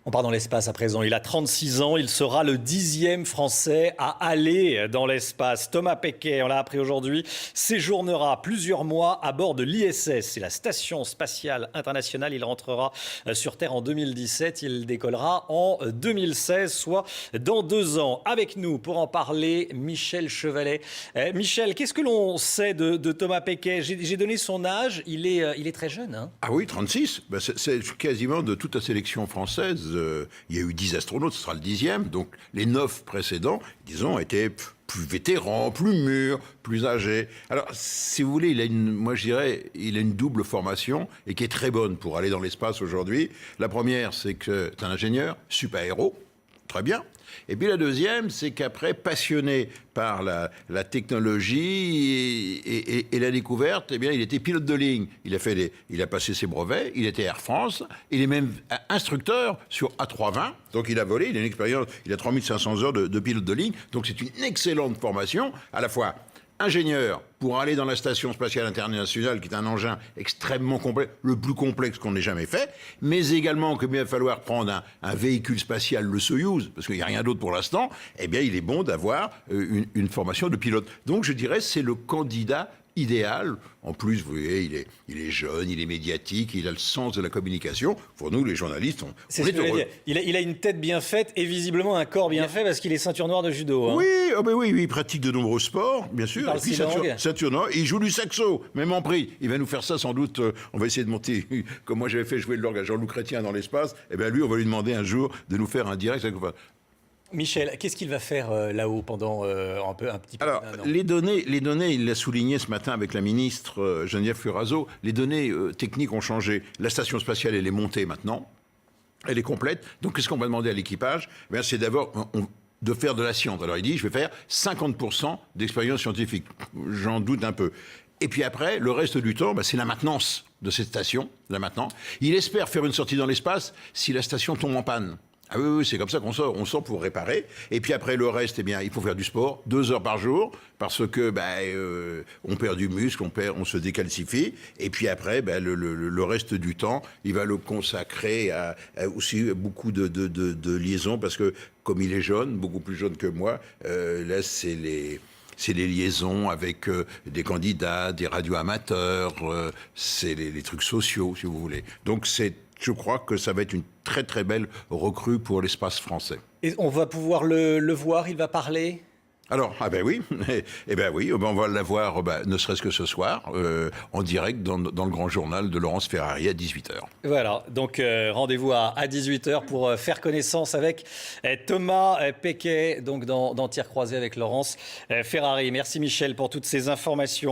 On part dans l'espace à présent. Il a 36 ans. Il sera le 10e Français à aller dans l'espace. Thomas Pesquet, on l'a appris aujourd'hui, séjournera plusieurs mois à bord de l'ISS. C'est la Station Spatiale Internationale. Il rentrera sur Terre en 2017. Il décollera en 2016, soit dans 2 ans. Avec nous, pour en parler, Michel Chevalet. Michel, qu'est-ce que l'on sait de Thomas Pesquet? J'ai donné son âge. Il est très jeune. Hein. Ah oui, 36. C'est quasiment de toute la sélection française. Il y a eu 10 astronautes, ce sera le 10e. Donc les 9 précédents, disons, étaient plus vétérans, plus mûrs, plus âgés. Alors, si vous voulez, moi je dirais, il a une double formation et qui est très bonne pour aller dans l'espace aujourd'hui. La première, c'est que c'est un ingénieur, super-héros, très bien. Et puis la deuxième, c'est qu'après, passionné par la technologie et la découverte, eh bien, il était pilote de ligne. Il a passé ses brevets, il était Air France, il est même instructeur sur A320, donc il a volé, il a une expérience, il a 3500 heures de pilote de ligne, donc c'est une excellente formation, à la fois ingénieur pour aller dans la Station Spatiale Internationale, qui est un engin extrêmement complexe, le plus complexe qu'on ait jamais fait, mais également qu'il va falloir prendre un véhicule spatial, le Soyouz, parce qu'il n'y a rien d'autre pour l'instant, eh bien il est bon d'avoir une formation de pilote. Donc je dirais c'est le candidat idéal. En plus, vous voyez, il est jeune, il est médiatique, il a le sens de la communication. Pour nous, les journalistes, on est heureux. Il a une tête bien faite et visiblement un corps bien fait parce qu'il est ceinture noire de judo. Hein. Oui, il pratique de nombreux sports, bien sûr. Et puis ceinture noire, il joue du saxo, même en prix. Il va nous faire ça sans doute. On va essayer de monter, comme moi j'avais fait jouer de l'orgue à Jean-Loup Chrétien dans l'espace. Et bien lui, on va lui demander un jour de nous faire un direct. Michel, qu'est-ce qu'il va faire là-haut pendant un petit peu Alors, d'un an? les données, il l'a souligné ce matin avec la ministre Geneviève Furazo, les données techniques ont changé. La station spatiale, elle est montée maintenant, elle est complète. Donc, qu'est-ce qu'on va demander à l'équipage? C'est d'abord de faire de la science. Alors, il dit, je vais faire 50% d'expérience scientifique. J'en doute un peu. Et puis après, le reste du temps, c'est la maintenance de cette station, la maintenance. Il espère faire une sortie dans l'espace si la station tombe en panne. Ah oui, c'est comme ça qu'on sort. On sort pour réparer. Et puis après, le reste, eh bien, il faut faire du sport, 2 heures par jour, parce que on perd du muscle, on se décalcifie. Et puis après, le reste du temps, il va le consacrer à aussi beaucoup de liaisons, parce que comme il est jeune, beaucoup plus jeune que moi, là, c'est les liaisons avec des candidats, des radios amateurs, c'est les trucs sociaux, si vous voulez. Donc je crois que ça va être une très très belle recrue pour l'espace français. Et on va pouvoir le voir, il va parler? Alors, oui, on va l'avoir, ne serait-ce que ce soir, en direct dans le grand journal de Laurence Ferrari à 18h. Voilà, donc rendez-vous à 18h pour faire connaissance avec Thomas Pesquet, donc dans Tir croisé avec Laurence Ferrari. Merci Michel pour toutes ces informations.